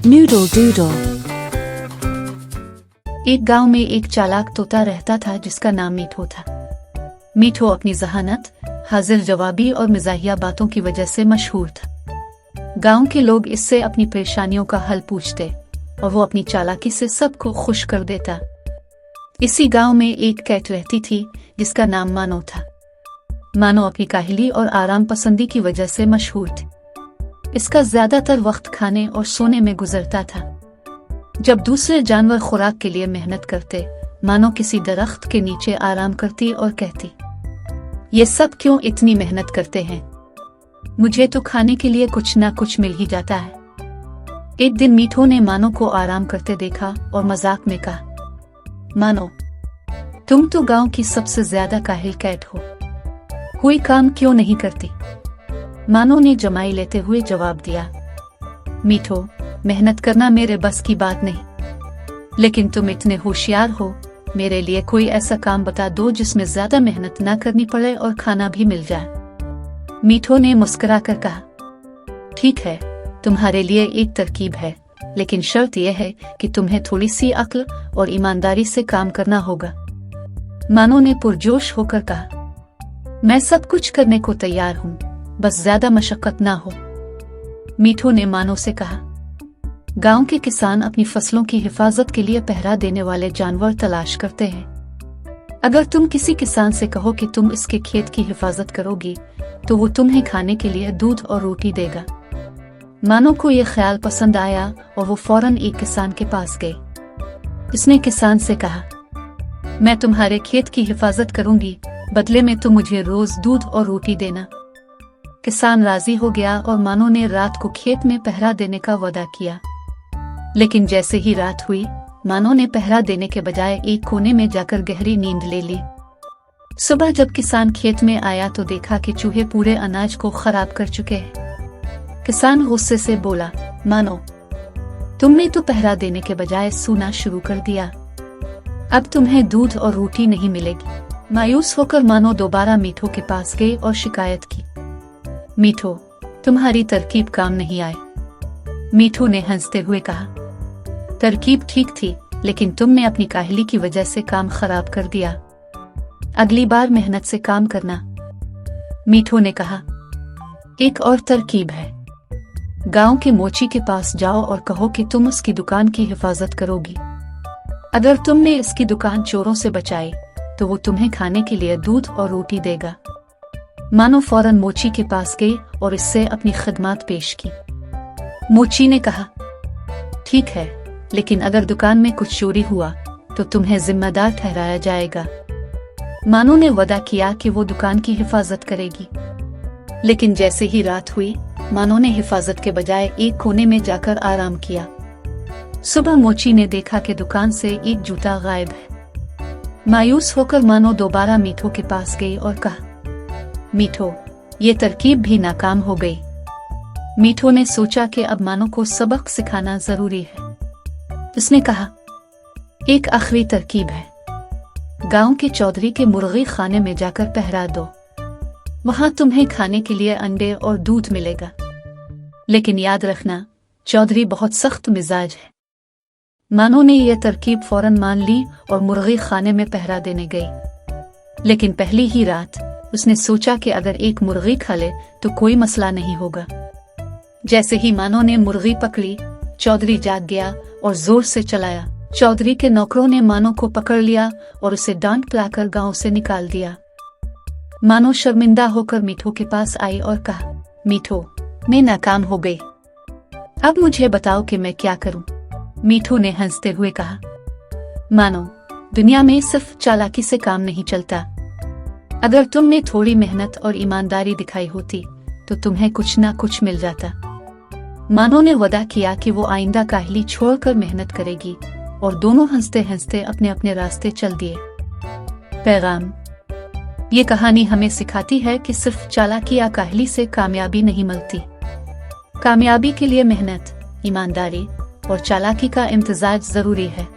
Noodle doodle। एक गांव में एक चालाक तोता रहता था जिसका नाम मीठो था। मीठो अपनी जहानत, हाजिर जवाबी और मिजाहिया बातों की वजह से मशहूर था। गांव के लोग इससे अपनी परेशानियों का हल पूछते और वो अपनी चालाकी से सबको खुश कर देता। इसी गांव में एक कैट रहती थी जिसका नाम मानो था। मानो अपनी काहली और आराम पसंदी की वजह से मशहूर थी। इसका ज्यादातर वक्त खाने और सोने में गुजरता था। जब दूसरे जानवर खुराक के लिए मेहनत करते, मानो किसी दरख्त के नीचे आराम करती और कहती, ये सब क्यों इतनी मेहनत करते हैं, मुझे तो खाने के लिए कुछ ना कुछ मिल ही जाता है। एक दिन मीठो ने मानो को आराम करते देखा और मजाक में कहा, मानो, तुम तो गांव की सबसे ज्यादा काहिल कैट हो, कोई काम क्यों नहीं करती? मानो ने जमाई लेते हुए जवाब दिया, मीठो, मेहनत करना मेरे बस की बात नहीं, लेकिन तुम इतने होशियार हो, मेरे लिए कोई ऐसा काम बता दो जिसमें ज्यादा मेहनत ना करनी पड़े और खाना भी मिल जाए। मीठो ने मुस्कुराकर कहा, ठीक है, तुम्हारे लिए एक तरकीब है, लेकिन शर्त यह है कि तुम्हें थोड़ी सी अक्ल और ईमानदारी से काम करना होगा। मानो ने पुरजोश होकर कहा, मैं सब कुछ करने को तैयार हूँ, बस ज्यादा मशक्कत ना हो। मीठो ने मानो से कहा, गांव के किसान अपनी फसलों की हिफाजत के लिए पहरा देने वाले जानवर तलाश करते हैं। अगर तुम किसी किसान से कहो कि तुम इसके खेत की हिफाजत करोगी, तो वो तुम्हें खाने के लिए दूध और रोटी देगा। मानो को यह ख्याल पसंद आया और वो फौरन एक किसान के पास गए। इसने किसान से कहा, मैं तुम्हारे खेत की हिफाजत करूंगी, बदले में तुम मुझे रोज दूध और रोटी देना। किसान राजी हो गया और मानो ने रात को खेत में पहरा देने का वादा किया। लेकिन जैसे ही रात हुई, मानो ने पहरा देने के बजाय एक कोने में जाकर गहरी नींद ले ली। सुबह जब किसान खेत में आया तो देखा कि चूहे पूरे अनाज को खराब कर चुके हैं। किसान गुस्से से बोला, मानो, तुमने तो पहरा देने के बजाय सोना शुरू कर दिया, अब तुम्हें दूध और रोटी नहीं मिलेगी। मायूस होकर मानो दोबारा मीठो के पास गए और शिकायत की, मीठो, तुम्हारी तरकीब काम नहीं आई। मीठो ने हंसते हुए कहा, तरकीब ठीक थी, लेकिन तुमने अपनी काहली की वजह से काम खराब कर दिया। अगली बार मेहनत से काम करना। मीठो ने कहा, एक और तरकीब है, गांव के मोची के पास जाओ और कहो कि तुम उसकी दुकान की हिफाजत करोगी। अगर तुमने इसकी दुकान चोरों से बचाई, तो वो तुम्हें खाने के लिए दूध और रोटी देगा। मानो फौरन मोची के पास गई और इससे अपनी खिदमत पेश की। मोची ने कहा, ठीक है, लेकिन अगर दुकान में कुछ चोरी हुआ तो तुम्हें जिम्मेदार ठहराया जाएगा। मानो ने वादा किया कि वो दुकान की हिफाजत करेगी। लेकिन जैसे ही रात हुई, मानो ने हिफाजत के बजाय एक कोने में जाकर आराम किया। सुबह मोची ने देखा कि दुकान से एक जूता गायब है। मायूस होकर मानो दोबारा मीठो के पास गई और कहा, मीठो, ये तरकीब भी नाकाम हो गई। मीठो ने सोचा कि अब मानो को सबक सिखाना जरूरी है। उसने कहा, एक आखिरी तरकीब है, गांव के चौधरी के मुर्गी खाने में जाकर पहरा दो, वहां तुम्हें खाने के लिए अंडे और दूध मिलेगा। लेकिन याद रखना, चौधरी बहुत सख्त मिजाज है। मानो ने यह तरकीब फौरन मान ली और मुर्गी खाने में पहरा देने गई। लेकिन पहली ही रात उसने सोचा कि अगर एक मुर्गी खा ले तो कोई मसला नहीं होगा। जैसे ही मानो ने मुर्गी पकड़ी, चौधरी जाग गया और जोर से चलाया। चौधरी के नौकरों ने मानो को पकड़ लिया और उसे डांट पिलाकर गांव से निकाल दिया। मानो शर्मिंदा होकर मीठो के पास आई और कहा, मीठो, मैं नाकाम हो गई, अब मुझे बताओ कि मैं क्या करूं। मीठो ने हंसते हुए कहा, मानो, दुनिया में सिर्फ चालाकी से काम नहीं चलता। अगर तुमने थोड़ी मेहनत और ईमानदारी दिखाई होती तो तुम्हें कुछ ना कुछ मिल जाता। मानो ने वादा किया कि वो आइंदा काहली छोड़कर मेहनत करेगी और दोनों हंसते हंसते अपने अपने रास्ते चल दिए। पैगाम, ये कहानी हमें सिखाती है कि सिर्फ चालाकी या काहली से कामयाबी नहीं मिलती। कामयाबी के लिए मेहनत, ईमानदारी और चालाकी का इम्तिजाज जरूरी है।